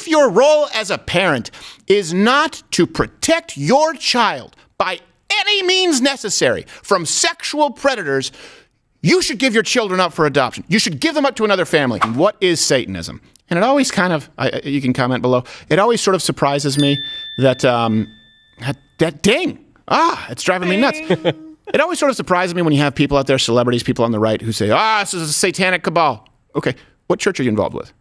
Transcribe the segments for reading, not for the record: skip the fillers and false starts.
if your role as a parent is not to protect your child by any means necessary from sexual predators, you should give your children up for adoption. You should give them up to another family. What is Satanism? And it always kind of, you can comment below, it always sort of surprises me that, that ding, it's driving me nuts. It always sort of surprises me when you have people out there, celebrities, people on the right, who say, this is a satanic cabal. Okay, what church are you involved with?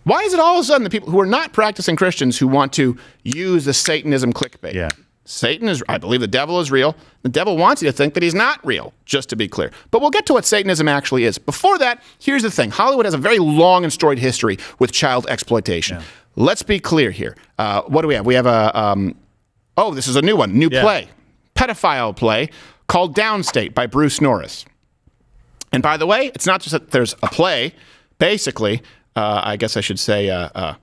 Why is it all of a sudden the people who are not practicing Christians who want to use the Satanism clickbait? Yeah. Satan is, I believe the devil is real. The devil wants you to think that he's not real, just to be clear. But we'll get to what Satanism actually is. Before that, here's the thing. Hollywood has a very long and storied history with child exploitation. Yeah. Let's be clear here. What do we have? We have this is a new one, play. Pedophile play called Downstate by Bruce Norris. And by the way, it's not just that there's a play, basically, I guess I should say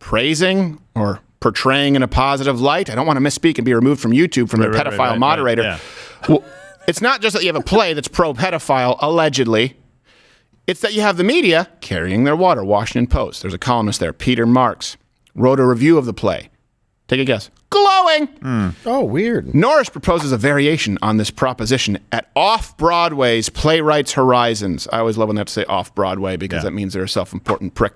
praising or portraying in a positive light. I don't want to misspeak and be removed from YouTube from the pedophile moderator. Right, yeah. Well, it's not just that you have a play that's pro-pedophile, allegedly. It's that you have the media carrying their water. Washington Post. There's a columnist there, Peter Marks, wrote a review of the play. Take a guess. Glowing. Oh, weird. Norris proposes a variation on this proposition at Off-Broadway's Playwrights Horizons. I always love when they have to say Off-Broadway because that means they're a self-important prick.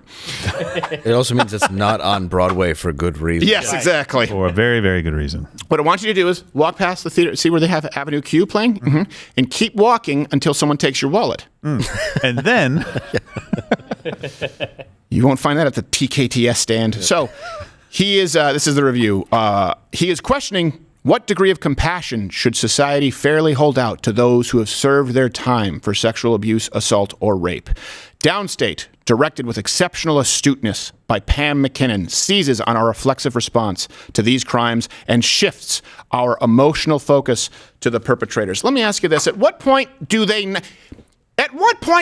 It also means it's not on Broadway for good reason. Yes, exactly. For a very, very good reason. What I want you to do is walk past the theater, see where they have Avenue Q playing, and keep walking until someone takes your wallet. And then... You won't find that at the TKTS stand. So... He is, this is the review, he is questioning what degree of compassion should society fairly hold out to those who have served their time for sexual abuse, assault, or rape. Downstate, directed with exceptional astuteness by Pam McKinnon, seizes on our reflexive response to these crimes and shifts our emotional focus to the perpetrators. Let me ask you this. At what point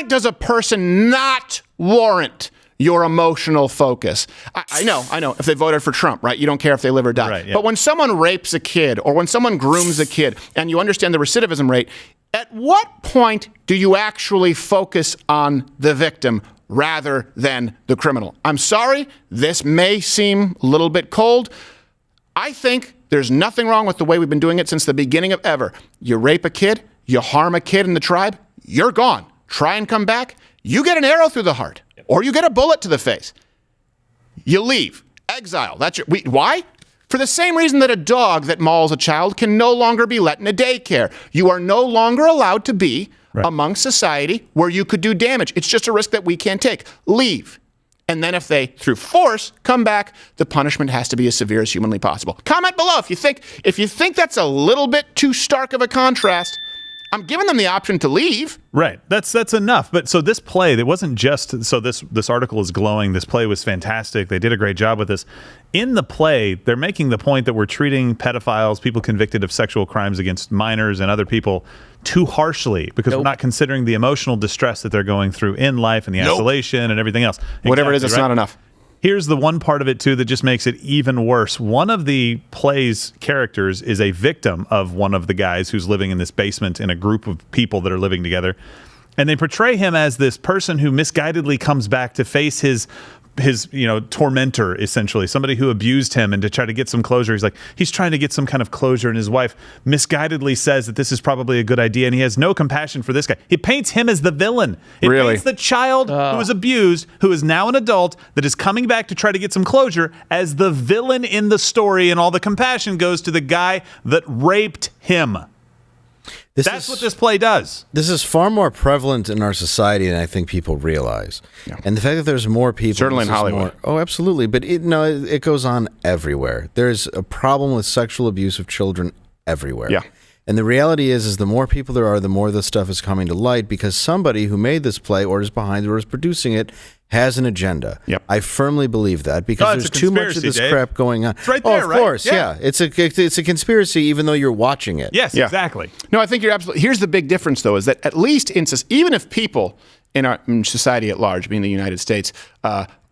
does a person not warrant your emotional focus? I know. If they voted for Trump, right? You don't care if they live or die. Right, yeah. But when someone rapes a kid or when someone grooms a kid and you understand the recidivism rate, at what point do you actually focus on the victim rather than the criminal? I'm sorry, this may seem a little bit cold. I think there's nothing wrong with the way we've been doing it since the beginning of ever. You rape a kid, you harm a kid in the tribe, you're gone. Try and come back, you get an arrow through the heart. Or you get a bullet to the face. You leave. Exile. Why? For the same reason that a dog that mauls a child can no longer be let in a daycare. You are no longer allowed to be among society where you could do damage. It's just a risk that we can't take. Leave. And then if they, through force, come back, the punishment has to be as severe as humanly possible. Comment below if you think that's a little bit too stark of a contrast. I'm giving them the option to leave. Right. That's enough. But so this play, it wasn't just, so this article is glowing. This play was fantastic. They did a great job with this. In the play, they're making the point that we're treating pedophiles, people convicted of sexual crimes against minors and other people, too harshly because we're not considering the emotional distress that they're going through in life and the isolation and everything else. Whatever it is, it's not enough. Here's the one part of it, too, that just makes it even worse. One of the play's characters is a victim of one of the guys who's living in this basement in a group of people that are living together. And they portray him as this person who misguidedly comes back to face his tormentor, essentially, somebody who abused him, and to try to get some closure. He's trying to get some kind of closure, and his wife misguidedly says that this is probably a good idea, and he has no compassion for this guy. He paints him as the villain. It paints the child who was abused, who is now an adult, that is coming back to try to get some closure, as the villain in the story, and all the compassion goes to the guy that raped him. That's what this play does. This is far more prevalent in our society than I think people realize. Yeah. And the fact that there's more people... Certainly in Hollywood. Absolutely. But it goes on everywhere. There's a problem with sexual abuse of children everywhere. Yeah. And the reality is the more people there are, the more this stuff is coming to light because somebody who made this play or is behind it or is producing it has an agenda. Yep. I firmly believe that because there's too much of this crap going on. It's right there, of course, yeah. It's a conspiracy even though you're watching it. Yes, exactly. No, I think you're absolutely... Here's the big difference, though, is that at least even if people in society at large, being the United States,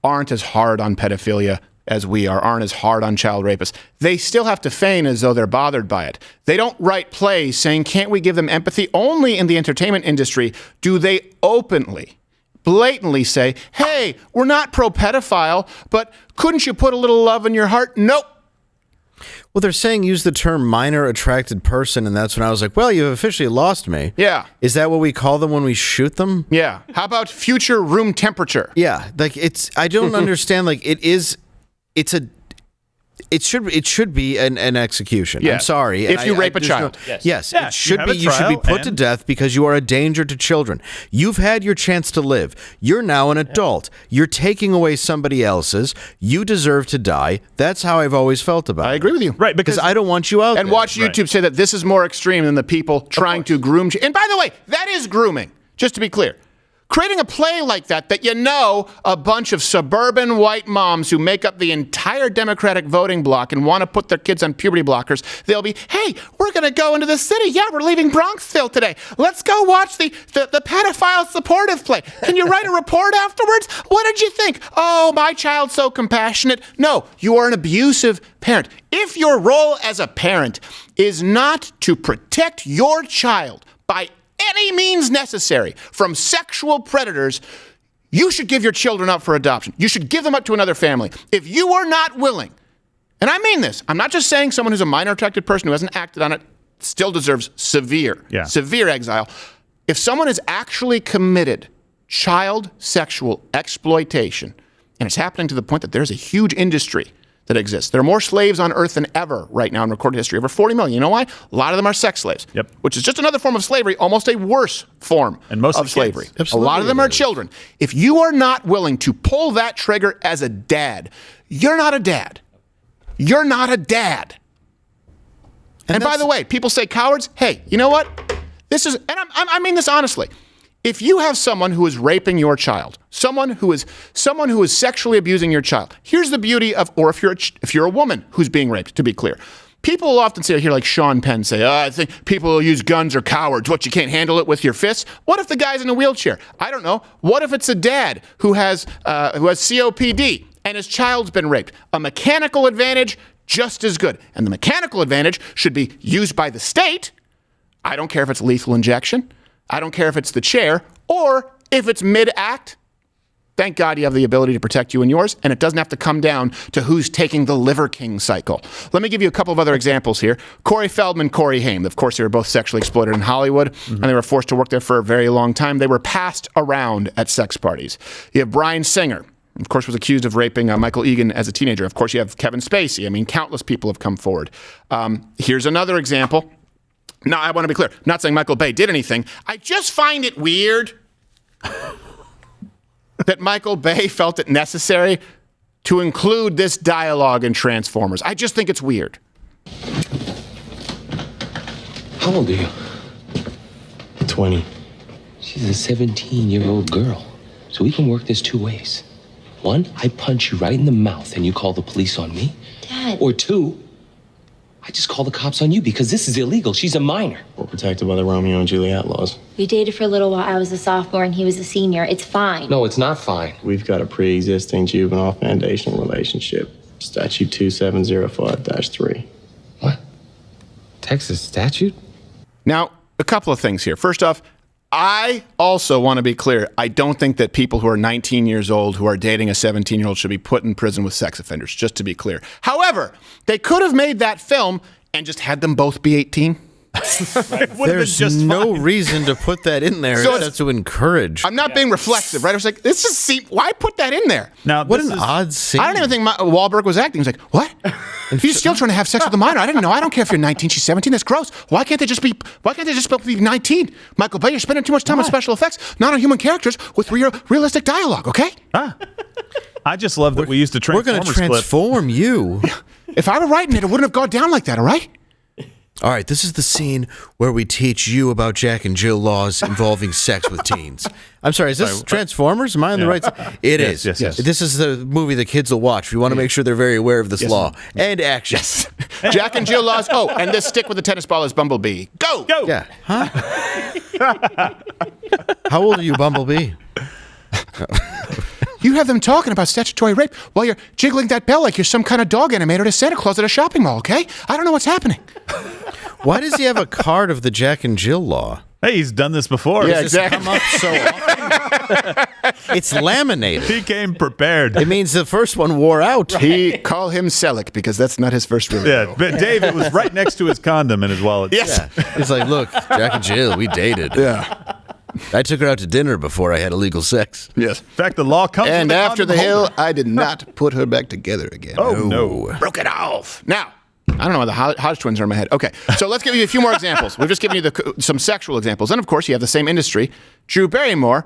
aren't as hard on pedophilia as we aren't as hard on child rapists, they still have to feign as though they're bothered by it. They don't write plays saying, can't we give them empathy? Only in the entertainment industry do they openly blatantly say, hey, we're not pro-pedophile, but couldn't you put a little love in your heart? Nope. Well, they're saying use the term minor attracted person, and that's when I was like, well, you've officially lost me. Yeah. Is that what we call them when we shoot them? Yeah. How about future room temperature? Yeah. Like, I don't understand. Like, it should be an execution. Yeah. I'm sorry. If you rape a child. Yes. Yeah, It should you have be. a You should be trial put to and- death because you are a danger to children. You've had your chance to live. You're now an adult. You're taking away somebody else's. You deserve to die. That's how I've always felt about it. I agree with you. Right, Because I don't want you out And there. watch YouTube say that this is more extreme than the people trying to groom. And by the way, that is grooming, just to be clear. Creating a play like that you know a bunch of suburban white moms who make up the entire Democratic voting bloc and want to put their kids on puberty blockers, they'll be, hey, we're going to go into the city. Yeah, we're leaving Bronxville today. Let's go watch the pedophile supportive play. Can you write a report afterwards? What did you think? Oh, my child's so compassionate. No, you are an abusive parent. If your role as a parent is not to protect your child by any means necessary from sexual predators, you should give your children up for adoption. You should give them up to another family. If you are not willing, and I mean this, I'm not just saying someone who's a minor attracted person who hasn't acted on it still deserves severe exile. If someone has actually committed child sexual exploitation, and it's happening to the point that there's a huge industry that exists. There are more slaves on Earth than ever right now in recorded history, over 40 million. You know why? A lot of them are sex slaves, which is just another form of slavery, almost a worse form of slavery. A lot of them are children. If you are not willing to pull that trigger as a dad, you're not a dad. You're not a dad. And by the way, people say cowards. Hey, you know what? This is, and I mean this honestly. If you have someone who is raping your child, someone who is sexually abusing your child, here's the beauty of, or if you're a woman who's being raped, to be clear, people will often say, here like Sean Penn say, I think people who use guns are cowards. What, you can't handle it with your fists? What if the guy's in a wheelchair? I don't know. What if it's a dad who has COPD and his child's been raped? A mechanical advantage, just as good. And the mechanical advantage should be used by the state. I don't care if it's lethal injection. I don't care if it's the chair or if it's mid-act. Thank God you have the ability to protect you and yours, and it doesn't have to come down to who's taking the Liver King cycle. Let me give you a couple of other examples here. Corey Feldman, Corey Haim. Of course, they were both sexually exploited in Hollywood, and they were forced to work there for a very long time. They were passed around at sex parties. You have Bryan Singer. Of course, was accused of raping Michael Egan as a teenager. Of course, you have Kevin Spacey. I mean, countless people have come forward. Here's another example. Now, I want to be clear. I'm not saying Michael Bay did anything. I just find it weird that Michael Bay felt it necessary to include this dialogue in Transformers. I just think it's weird. How old are you? 20. She's a 17-year-old girl. So we can work this two ways. One, I punch you right in the mouth and you call the police on me. Dad. Or two, I just call the cops on you because this is illegal. She's a minor. We're protected by the Romeo and Juliet laws. We dated for a little while. I was a sophomore and he was a senior. It's fine. No, it's not fine. We've got a pre-existing juvenile foundational relationship. Statute 2705-3. What? Texas statute? Now, a couple of things here. First off, I also want to be clear. I don't think that people who are 19 years old who are dating a 17-year-old should be put in prison with sex offenders, just to be clear. However, they could have made that film and just had them both be 18. There's no reason to put that in there So except to encourage. I'm not being reflexive, right? I was like, this just why put that in there? Now, What an odd scene. I don't even think Wahlberg was acting. He was like, what? He's still trying to have sex with a minor. I didn't know. I don't care if you're 19, she's 17. That's gross. Why can't they just be 19? Michael Bay, you're spending too much time on special effects, not on human characters with realistic dialogue, okay? I just love that we used a We're Transformers going to transform you. If I were writing it, it wouldn't have gone down like that, all right? All right, this is the scene where we teach you about Jack and Jill laws involving sex with teens. I'm sorry, is this Transformers? Am I on the right side? It is. Yes. This is the movie the kids will watch. We want to make sure they're very aware of this law. And action. Yes. Jack and Jill laws. Oh, and this stick with the tennis ball is Bumblebee. Go! Go! Yeah. Huh? How old are you, Bumblebee? You have them talking about statutory rape while you're jiggling that bell like you're some kind of dog animator to Santa Claus at a shopping mall, okay? I don't know what's happening. Why does he have a card of the Jack and Jill law? Hey, he's done this before. Yeah, Does this exactly. come up so often? It's laminated. He came prepared. It means the first one wore out. He call him Selleck because that's not his first real name. Yeah, but Dave, it was right next to his condom in his wallet. Yes. He's like, look, Jack and Jill, we dated. Yeah. I took her out to dinner before I had illegal sex. Yes. In fact, the law comes And with a after the condom hill, holder. I did not put her back together again. Oh, no. Broke it off. Now, I don't know why the Hodge twins are in my head. Okay, so let's give you a few more examples. We've just given you some sexual examples. And, of course, you have the same industry. Drew Barrymore.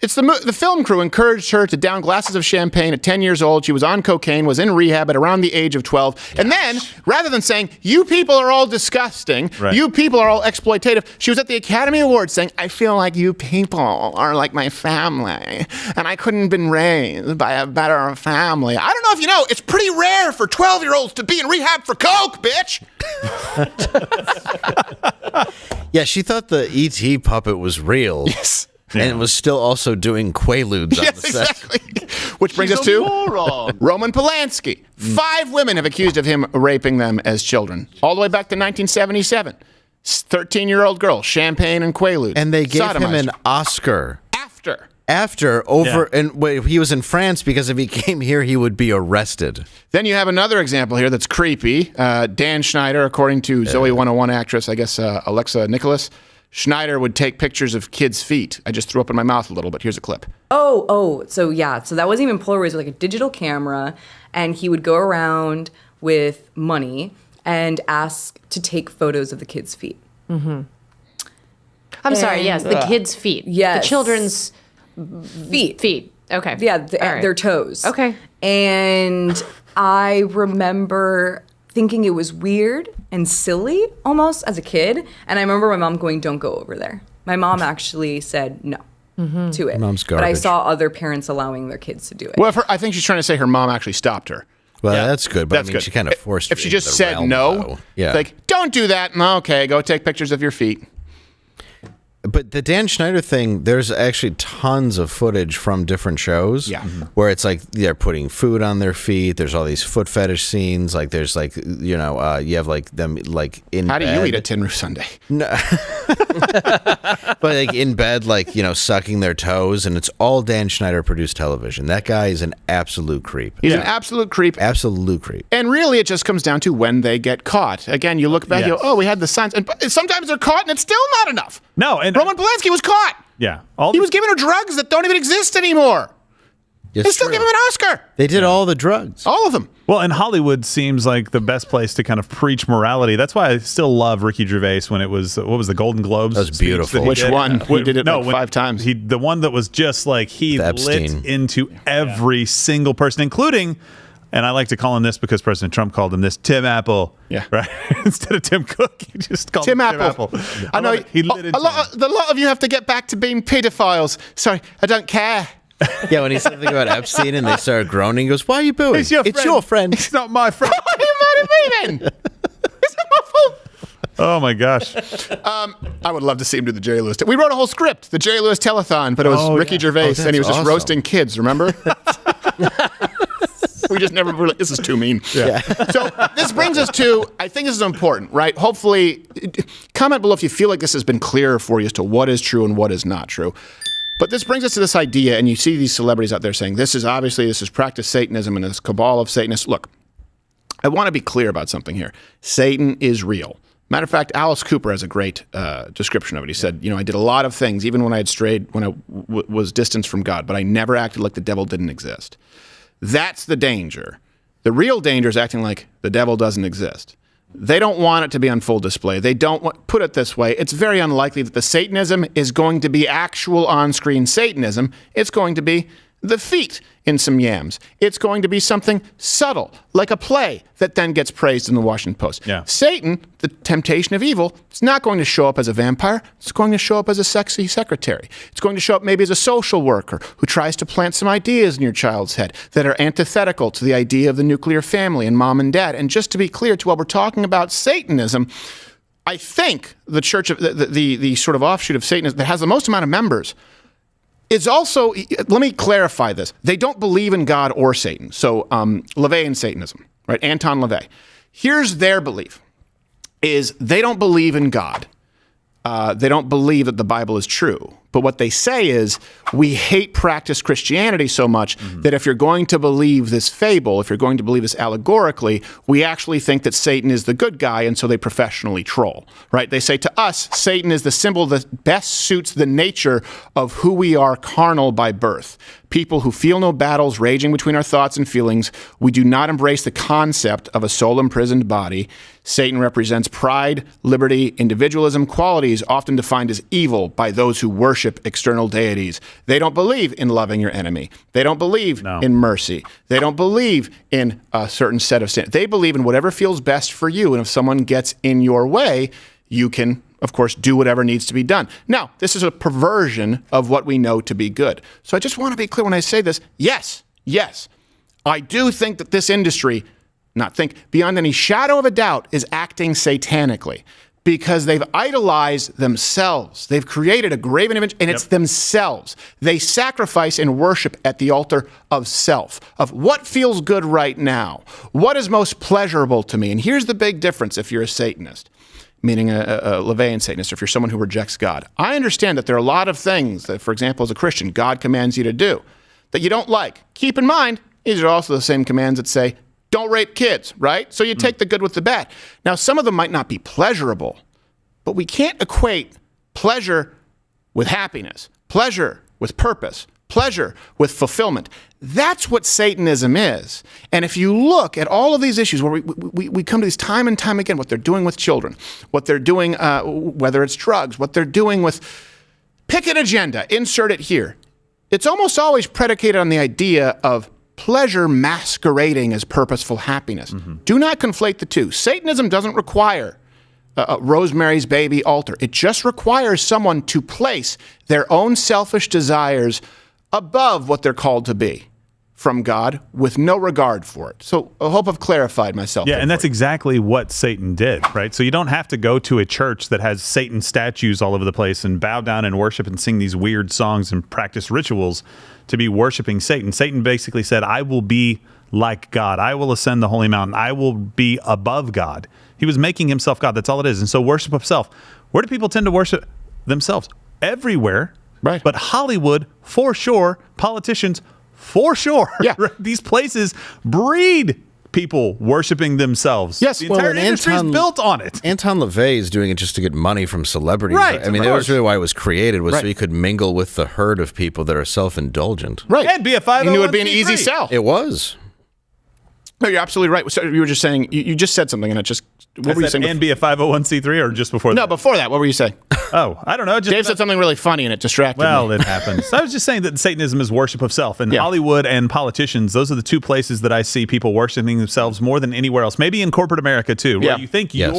It's the film crew encouraged her to down glasses of champagne at 10 years old. She was on cocaine, was in rehab at around the age of 12. And then, rather than saying, you people are all disgusting, Right. you people are all exploitative, she was at the Academy Awards saying, I feel like you people are like my family, and I couldn't have been raised by a better family. I don't know if you know, it's pretty rare for 12-year-olds to be in rehab for coke, bitch. Yeah, she thought the E.T. puppet was real. Yes. And was still also doing quaaludes on Yes, the set. exactly. Which brings us to Roman Polanski. 5 women have accused of him raping them as children, all the way back to 1977. 13-year-old girl, champagne and quaaludes. And they gave him Sodomized an her. Oscar. After. And wait, he was in France because if he came here, he would be arrested. Then you have another example here that's creepy. Dan Schneider, according to Zoe 101 actress, I guess Alexa Nicholas, Schneider would take pictures of kids' feet. I just threw up in my mouth a little bit. Here's a clip. So that wasn't even Polaroids, it was like a digital camera, and he would go around with money and ask to take photos of the kids' feet. I'm sorry, yes, the kids' feet. Yes. The children's Feet. Okay. Yeah, All right. their toes. Okay. And I remember thinking it was weird and silly almost as a kid. And I remember my mom going, don't go over there. My mom actually said no to it. Mom's But I garbage. saw other parents allowing their kids to do it. Well, I think she's trying to say her mom actually stopped her. Well, Yeah. that's good, but That's I mean, good. she kind of forced If it she into just the said realm, no, though. Yeah. like, don't do that. Okay, go take pictures of your feet. But the Dan Schneider thing, there's actually tons of footage from different shows. Yeah. Mhm. Where it's like they're putting food on their feet. There's all these foot fetish scenes. Like there's like, you have like them like in How do bed. you eat a tin roof sundae? But like in bed, like, sucking their toes. And it's all Dan Schneider produced television. That guy is an absolute creep. He's an absolute creep. Absolute creep. And really, it just comes down to when they get caught. Again, you look back, you go, Yes. oh, we had the signs. And sometimes they're caught, and it's still not enough. No, and Roman Polanski was caught. yeah, He was giving her drugs that don't even exist anymore. It's They still true. give him an Oscar. They did all the drugs. All of them. Well, and Hollywood seems like the best place to kind of preach morality. That's why I still love Ricky Gervais when it was, what was the Golden Globes? That was speech beautiful. he Which did? one? He did it like 5 times. The one that was just like he The lit Epstein. into every single person, including, and I like to call him this because President Trump called him this, Tim Apple. Yeah. Right? Instead of Tim Cook, he just called Tim him Apple. Tim Apple. I know. love it. He lit into him. A lot of you have to get back to being pedophiles. Sorry, I don't care. Yeah, when he said something about Epstein and they started groaning, he goes, "Why are you booing? It's your friend. It's not my friend. Why are you mad at me then? It's not my fault. Oh my gosh. I would love to see him do the Jerry Lewis. We wrote a whole script, the Jerry Lewis telethon, but it was Ricky Gervais, and he was just awesome. roasting kids. Remember? We just never really. This is too mean. Yeah. So this brings us to. I think this is important, right? Hopefully, comment below if you feel like this has been clearer for you as to what is true and what is not true. But this brings us to this idea, and you see these celebrities out there saying this is practice Satanism and this cabal of Satanists. Look, I want to be clear about something here. Satan is real. Matter of fact, Alice Cooper has a great description of it. He said, I did a lot of things, even when I had strayed, when I was distanced from God, but I never acted like the devil didn't exist. That's the danger. The real danger is acting like the devil doesn't exist. They don't want it to be on full display. They don't put it this way. It's very unlikely that the Satanism is going to be actual on-screen Satanism. It's going to be the feet in some yams. It's going to be something subtle, like a play that then gets praised in the Washington Post. Yeah. Satan, the temptation of evil, it's not going to show up as a vampire. It's going to show up as a sexy secretary. It's going to show up maybe as a social worker who tries to plant some ideas in your child's head that are antithetical to the idea of the nuclear family and mom and dad. And just to be clear, while we're talking about Satanism, I think the church of the sort of offshoot of Satanism that has the most amount of members is also, let me clarify this. They don't believe in God or Satan. So LaVeyan Satanism, right? Anton LaVey. Here's their belief, is they don't believe in God. They don't believe that the Bible is true. But what they say is, we hate practice Christianity so much that if you're going to believe this fable, if you're going to believe this allegorically, we actually think that Satan is the good guy, and so they professionally troll, right? They say to us, Satan is the symbol that best suits the nature of who we are carnal by birth. People who feel no battles raging between our thoughts and feelings. We do not embrace the concept of a soul-imprisoned body. Satan represents pride, liberty, individualism, qualities often defined as evil by those who worship external deities. They don't believe in loving your enemy. They don't believe in mercy. They don't believe in a certain set of sin. They believe in whatever feels best for you. And if someone gets in your way, you can, of course, do whatever needs to be done. Now, this is a perversion of what we know to be good. So I just want to be clear when I say this. Yes, I do think that this industry, beyond any shadow of a doubt, is acting satanically because they've idolized themselves. They've created a graven image, and it's themselves. They sacrifice and worship at the altar of self, of what feels good right now, what is most pleasurable to me. And here's the big difference if you're a Satanist, meaning a Levian Satanist, or if you're someone who rejects God. I understand that there are a lot of things that, for example, as a Christian, God commands you to do that you don't like. Keep in mind, these are also the same commands that say, don't rape kids, right? So you take the good with the bad. Now, some of them might not be pleasurable, but we can't equate pleasure with happiness, pleasure with purpose, pleasure with fulfillment. That's what Satanism is. And if you look at all of these issues where we come to these time and time again, what they're doing with children, what they're doing, whether it's drugs, what they're doing with, pick an agenda, insert it here. It's almost always predicated on the idea of pleasure masquerading as purposeful happiness. Do not conflate the two. Satanism doesn't require Rosemary's Baby altar. It just requires someone to place their own selfish desires above what they're called to be from God with no regard for it. So I hope I've clarified myself. Yeah, and that's exactly what Satan did, right? So you don't have to go to a church that has Satan statues all over the place and bow down and worship and sing these weird songs and practice rituals to be worshiping Satan. Satan basically said, I will be like God. I will ascend the holy mountain. I will be above God. He was making himself God. That's all it is. And so worship of self. Where do people tend to worship themselves? Everywhere. Right. But Hollywood, for sure. Politicians, for sure. Yeah. These places breed people worshiping themselves. Yes. The entire industry is built on it. Anton LaVey is doing it just to get money from celebrities. Right, I mean, of that course. was really why it was created, was so Right. you could mingle with the herd of people that are self-indulgent. Right. And be a 501c3. You knew it would be an easy sell. It was. No, you're absolutely right. So you were just saying, you just said something, and it just, what were you saying? And be a 501c3 or just before that? No, before that, what were you saying? Oh, I don't know. Just Dave said something really funny, and it distracted Well, me. it happens. I was just saying that Satanism is worship of self. And Yeah. Hollywood and politicians, those are the two places that I see people worshiping themselves more than anywhere else. Maybe in corporate America, too, where Yeah. you think Yes.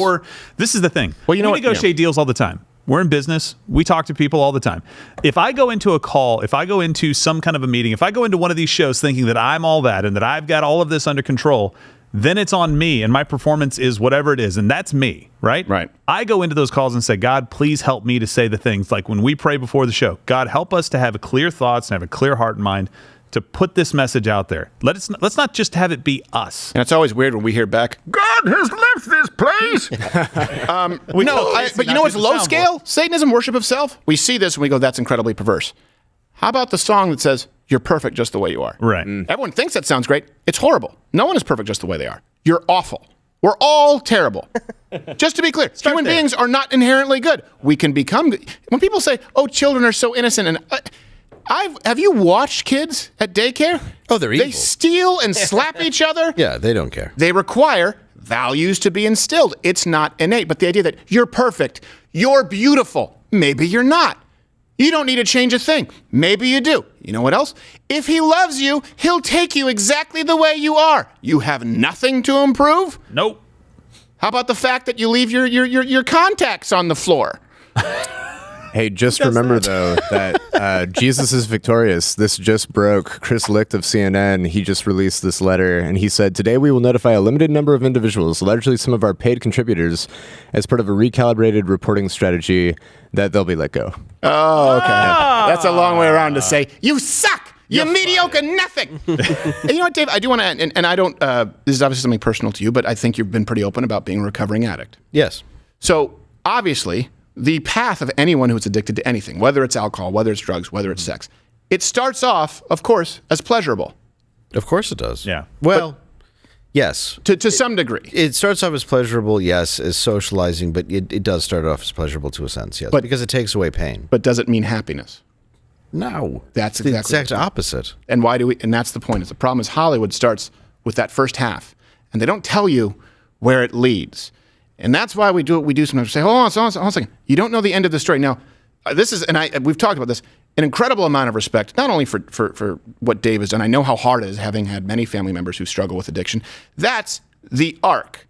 this is the thing. Well, you know we what? negotiate deals all the time. We're in business. We talk to people all the time. If I go into a call, if I go into some kind of a meeting, if I go into one of these shows thinking that I'm all that and that I've got all of this under control, then it's on me and my performance is whatever it is. And that's me, right? Right. I go into those calls and say, God, please help me to say the things like when we pray before the show, God, help us to have clear thoughts and have a clear heart and mind to put this message out there. Let's not just have it be us. And it's always weird when we hear back, God has left this place. But you know what's low scale? Satanism, worship of self. We see this and we go, that's incredibly perverse. How about the song that says, you're perfect just the way you are? Right. Everyone thinks that sounds great. It's horrible. No one is perfect just the way they are. You're awful. We're all terrible. Just to be clear, human there. beings are not inherently good. We can become good. When people say, oh, children are so innocent, and have you watched kids at daycare? Oh, they're evil. They steal and slap each other. Yeah, they don't care. They require values to be instilled. It's not innate. But the idea that you're perfect, you're beautiful, maybe you're not. You don't need to change a thing. Maybe you do. You know what else? If he loves you, he'll take you exactly the way you are. You have nothing to improve? Nope. How about the fact that you leave your contacts on the floor? Hey, just remember, though, that Jesus is victorious. This just broke. Chris Licht of CNN, he just released this letter, and he said, today we will notify a limited number of individuals, largely some of our paid contributors, as part of a recalibrated reporting strategy that they'll be let go. Oh, okay. That's a long way around to say, you suck! You're mediocre nothing! And you know what, Dave? I do want to, and I don't, this is obviously something personal to you, but I think you've been pretty open about being a recovering addict. Yes. So, obviously, the path of anyone who's addicted to anything, whether it's alcohol, whether it's drugs, whether it's sex. It starts off, of course, as pleasurable. Of course it does. Yeah. Well, yes. To some degree. It starts off as pleasurable, yes, as socializing, but it does start off as pleasurable to a sense, yes, because it takes away pain. But does it mean happiness? No. That's the exactly exact opposite. And why do we? And that's the point. Is the problem is Hollywood starts with that first half, and they don't tell you where it leads. And that's why we do what we do sometimes. We say, hold on a second. You don't know the end of the story. Now, this is, and we've talked about this, an incredible amount of respect, not only for what Dave has done. I know how hard it is, having had many family members who struggle with addiction. That's the arc.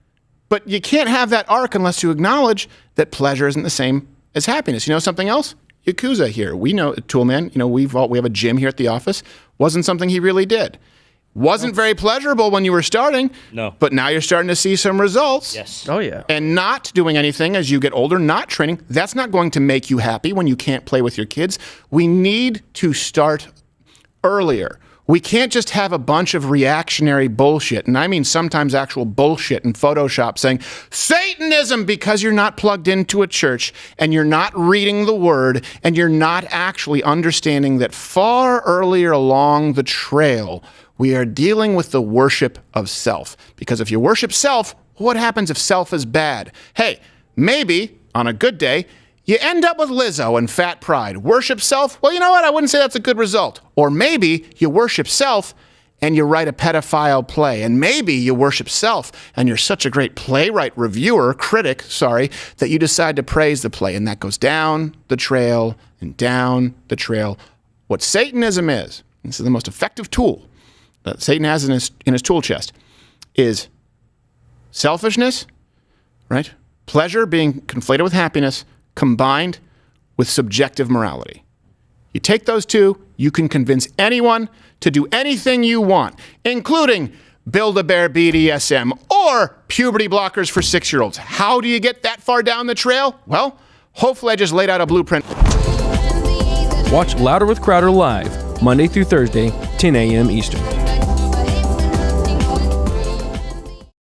But you can't have that arc unless you acknowledge that pleasure isn't the same as happiness. You know something else? Yakuza here. We know, Toolman, we have a gym here at the office. Wasn't something he really did. Wasn't very pleasurable when you were starting. No. But now you're starting to see some results. Yes. Oh, yeah. And not doing anything as you get older, not training, that's not going to make you happy when you can't play with your kids. We need to start earlier. We can't just have a bunch of reactionary bullshit, and I mean sometimes actual bullshit in Photoshop saying Satanism because you're not plugged into a church and you're not reading the word and you're not actually understanding that far earlier along the trail, we are dealing with the worship of self. Because if you worship self, what happens if self is bad? Hey, maybe on a good day, you end up with Lizzo and fat pride. Worship self? Well, you know what? I wouldn't say that's a good result. Or maybe you worship self and you write a pedophile play. And maybe you worship self and you're such a great playwright, critic, that you decide to praise the play. And that goes down the trail and down the trail. What Satanism is, this is the most effective tool that Satan has in his tool chest, is selfishness, right? Pleasure being conflated with happiness, combined with subjective morality. You take those two, you can convince anyone to do anything you want, including Build-A-Bear BDSM or puberty blockers for 6-year-olds. How do you get that far down the trail? Well, hopefully I just laid out a blueprint. Watch Louder with Crowder live, Monday through Thursday, 10 a.m. Eastern.